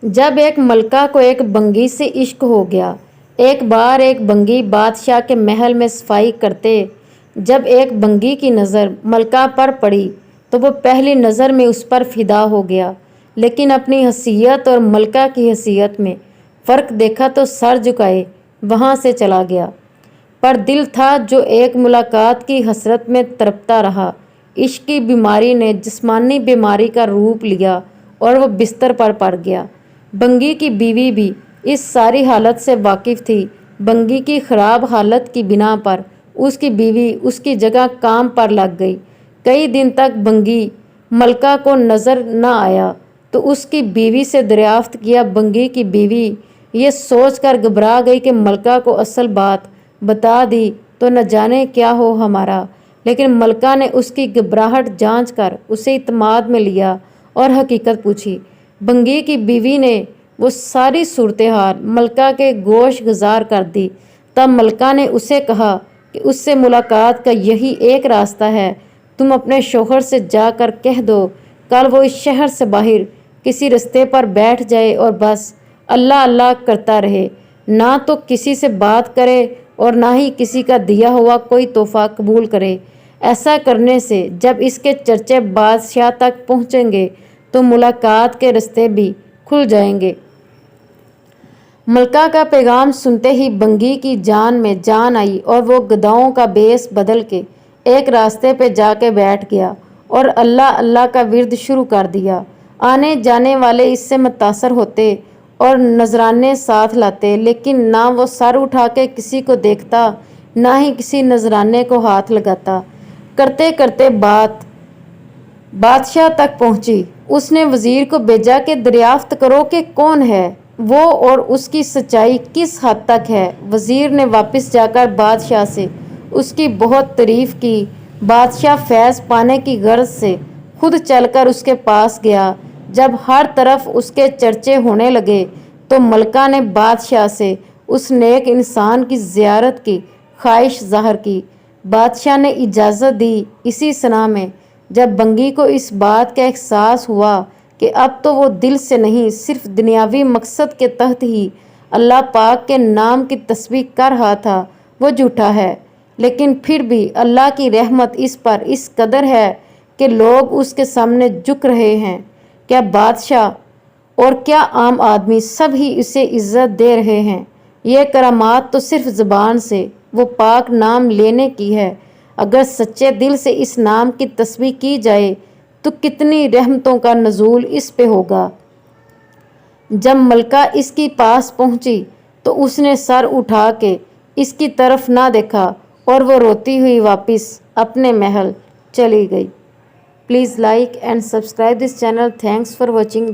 जब एक मलका को एक बंगी से इश्क हो गया। एक बार एक बंगी बादशाह के महल में सफाई करते जब एक बंगी की नज़र मलका पर पड़ी तो वो पहली नज़र में उस पर फिदा हो गया, लेकिन अपनी हसीयत और मलका की हसीयत में फ़र्क देखा तो सर झुकाए वहाँ से चला गया। पर दिल था जो एक मुलाकात की हसरत में तड़पता रहा। इश्क की बीमारी ने जिस्मानी बीमारी का रूप लिया और वो बिस्तर पर पड़ गया। बंगी की बीवी भी इस सारी हालत से वाकिफ़ थी। बंगी की ख़राब हालत की बिना पर उसकी बीवी उसकी जगह काम पर लग गई। कई दिन तक बंगी मलका को नज़र न आया तो उसकी बीवी से दरियाफ्त किया। बंगी की बीवी ये सोच कर घबरा गई कि मलका को असल बात बता दी तो न जाने क्या हो हमारा। लेकिन मलका ने उसकी घबराहट जांच कर उसे इत्माद में लिया और हकीकत पूछी। बंगी की बीवी ने वो सारी सूरत हाल मलका के गोश गुजार कर दी। तब मलका ने उसे कहा कि उससे मुलाकात का यही एक रास्ता है। तुम अपने शोहर से जाकर कह दो कल वो इस शहर से बाहर किसी रास्ते पर बैठ जाए और बस अल्लाह अल्लाह करता रहे, ना तो किसी से बात करे और ना ही किसी का दिया हुआ कोई तोहफा कबूल करे। ऐसा करने से जब इसके चर्चे बादशाह तक पहुँचेंगे तो मुलाकात के रास्ते भी खुल जाएंगे। मलका का पैगाम सुनते ही बंगी की जान में जान आई और वो गधाओं का बेस बदल के एक रास्ते पे जाके बैठ गया और अल्लाह अल्लाह का विर्द शुरू कर दिया। आने जाने वाले इससे मुतासर होते और नजराने साथ लाते, लेकिन ना वो सर उठा के किसी को देखता ना ही किसी नजराने को हाथ लगाता। करते करते बात बादशाह तक पहुंची। उसने वजीर को भेजा कि दरियाफ्त करो कि कौन है वो और उसकी सच्चाई किस हद तक है। वजीर ने वापस जाकर बादशाह से उसकी बहुत तारीफ़ की। बादशाह फैज़ पाने की गर्ज से खुद चलकर उसके पास गया। जब हर तरफ उसके चर्चे होने लगे तो मलका ने बादशाह से उस नेक इंसान की ज़ियारत की ख्वाहिश ज़ाहिर की। बादशाह ने इजाज़त दी। इसी सना में जब बंगी को इस बात का एहसास हुआ कि अब तो वो दिल से नहीं सिर्फ दुनियावी मकसद के तहत ही अल्लाह पाक के नाम की तस्बीह कर रहा था, वो झूठा है। लेकिन फिर भी अल्लाह की रहमत इस पर इस कदर है कि लोग उसके सामने झुक रहे हैं। क्या बादशाह और क्या आम आदमी सब ही इसे इज्जत दे रहे हैं। ये करामात तो सिर्फ ज़बान से वो पाक नाम लेने की है। अगर सच्चे दिल से इस नाम की तस्बीह की जाए तो कितनी रहमतों का नज़ूल इस पे होगा। जब मलका इसके पास पहुंची तो उसने सर उठा के इसकी तरफ ना देखा और वो रोती हुई वापस अपने महल चली गई। Please like and subscribe this channel. Thanks for watching.